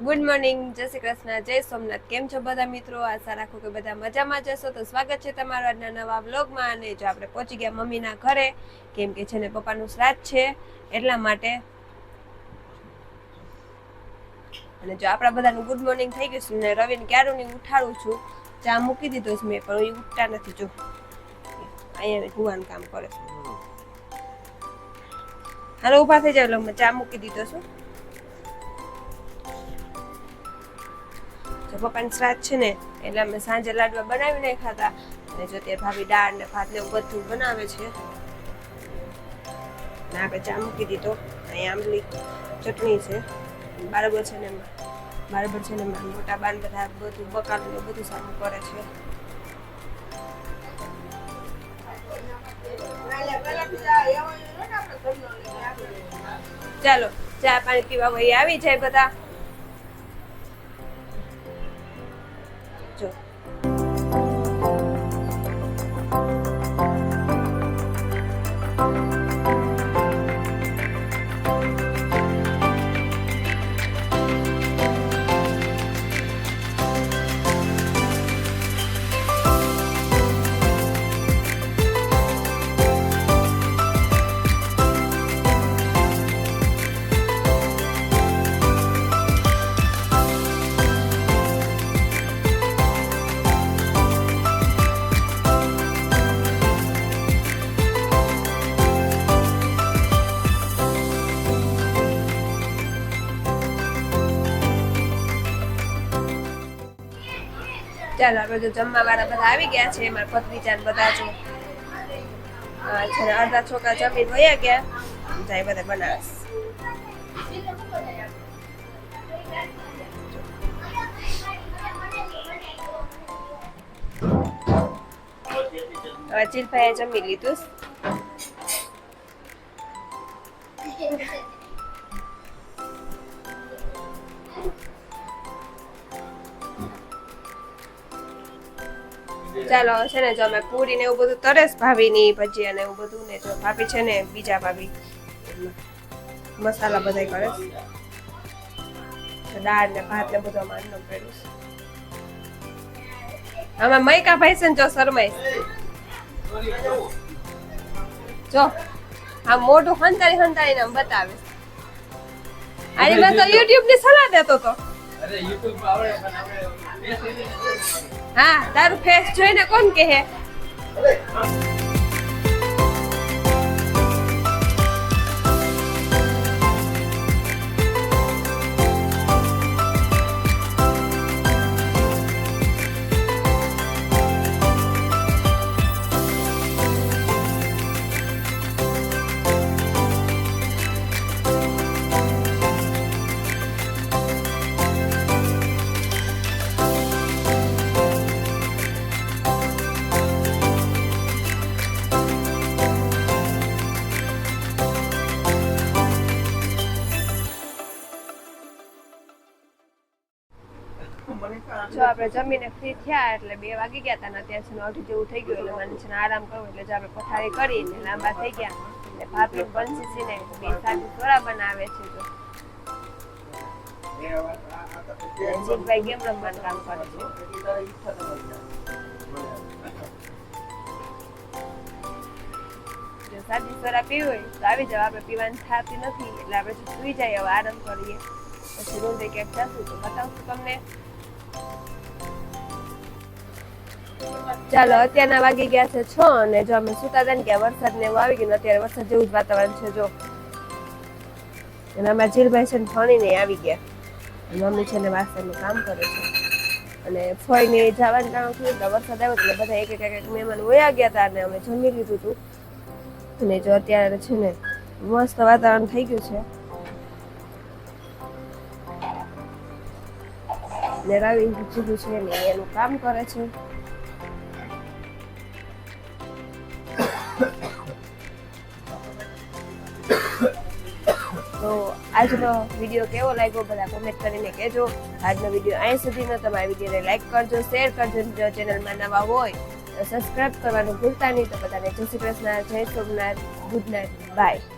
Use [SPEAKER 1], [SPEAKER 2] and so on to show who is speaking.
[SPEAKER 1] Good morning, જય શ્રી કૃષ્ણ, જય સોમનાથ. કેમ છો બધા મિત્રો? આશા રાખું કે બધા મજામાં જશો. તો સ્વાગત છે તમારા આજના નવા વ્લોગમાં. અને જો આપણે પહોંચી ગયા મમ્મીના ઘરે, કેમ કે છે ને પપ્પાનું શ્રાદ્ધ છે એટલા માટે. અને જો આપણા બધાનું ગુડ મોર્નિંગ થઈ ગયું છે ને રવિને ક્યારું ઉઠાડું છું. ચા મૂકી દીધો છે મેં, પણ એ ઉઠતા નથી. જો અહીંયા કુવાનું કામ કરે છે. હાલો ઊભા થઈ જાવ, મેં ચા મૂકી દીધો છું. પપ્પાને શ્રાદ્ધ છે ને એટલે અમે સાંજે લાડવા બનાવી નહીં ખાતા. અને જો તે ભાભી દાળ ને ભાત ને બધું બનાવે છે. ને આપણે ચા મૂકી દીધો. અહીંયા આંબલી ચટણી છે. બરાબર છે ને મોટા બાન બધા બધું બકાલું ને બધું સારું કરે છે. ચાલો ચા પાણી પીવા ભાઈ આવી જાય બધા. જો ચાલો આપણે જો જમવા વાળા બધા આવી ગયા છે. મારા પત્રીચાન બધા જો છે ને અડધા છોકરા જમીન વયા ગયા જાય બધા બનાવસ. હવે ચીલભાઈએ જમી લીધું. ચાલો છે ને જો અમે પૂરી ને એવું બધું તરેસ ભાભી ની ભજીયા ને એવું બધું. ને જો ભાભી છે ને બીજા ભાભી મસાલા બધા કરે છે. દાળ ને ભાત ને બધું અમારે ન કર્યું. આમાં મૈકા ભાઈ છે ને જો શરમાઈ જો આ મોઢું હંતાડીને આમ બતાવે. આજે મેં તો યુટ્યુબ ની સલાહ દેતો તો.
[SPEAKER 2] અરે YouTube માં આવડે પણ આપણે
[SPEAKER 1] હા તારું ફેસ જોઈને કોણ કહે. જો આપણે જમીને ફ્રી થયા એટલે 2 વાગી ગયા હતા ને અત્યારે છે 9 જેવું થઈ ગયું. એટલે મને છે ને આરામ કરવો એટલે જો આપણે પથારી કરીને લાંબા થઈ ગયા. એટલે ભાભી બંસી ને 2 સાદી સોરા બનાવે છે. જો જીતભાઈ ગેમ રમવાનું કામ કરે છે. જો સાદી સોરા પીવી હોય તો આવી જાવ. આપણે પીવાની થતી નથી એટલે આપણે સુઈ જાય. હવે આરામ કરીએ પછી રોંધે ક્યાંક જશું તો બતાવશું તમને. ચાલો અત્યારના વાગી ગયા છે 6 અને જો અમે સુતા હતા ને કે વરસાદ ને એવું આવી ગયું. અત્યારે વરસાદ જેવું જ વાતાવરણ છે. જો અને અમારા જીલભાઈ છે ને ફણી ને આવી ગયા. મમ્મી છે ને વાસણનું કામ કરે છે. અને ફઈ ને જવાનું કામ થયું એટલે વરસાદ આવ્યો એટલે બધા એક મહેમાન વયા ગયા હતા અને અમે જમી લીધું હતું. અને જો અત્યારે છે ને મસ્ત વાતાવરણ થઈ ગયું છે. ને રવિ જીલું છે ને એનું કામ કરે છે. તો આજનો વિડીયો કેવો લાગ્યો બધા કોમેન્ટ કરીને કહેજો. આજનો વિડીયો અહીં સુધીનો. તમારા વિડીયોને લાઈક કરજો, શેર કરજો. જો ચેનલમાં નવા હોય તો સબસ્ક્રાઇબ કરવાનું ભૂલતા નહીં. તો બધાને જય શ્રી કૃષ્ણ, જય સોમનાથ, ગુડ નાઇટ, બાય.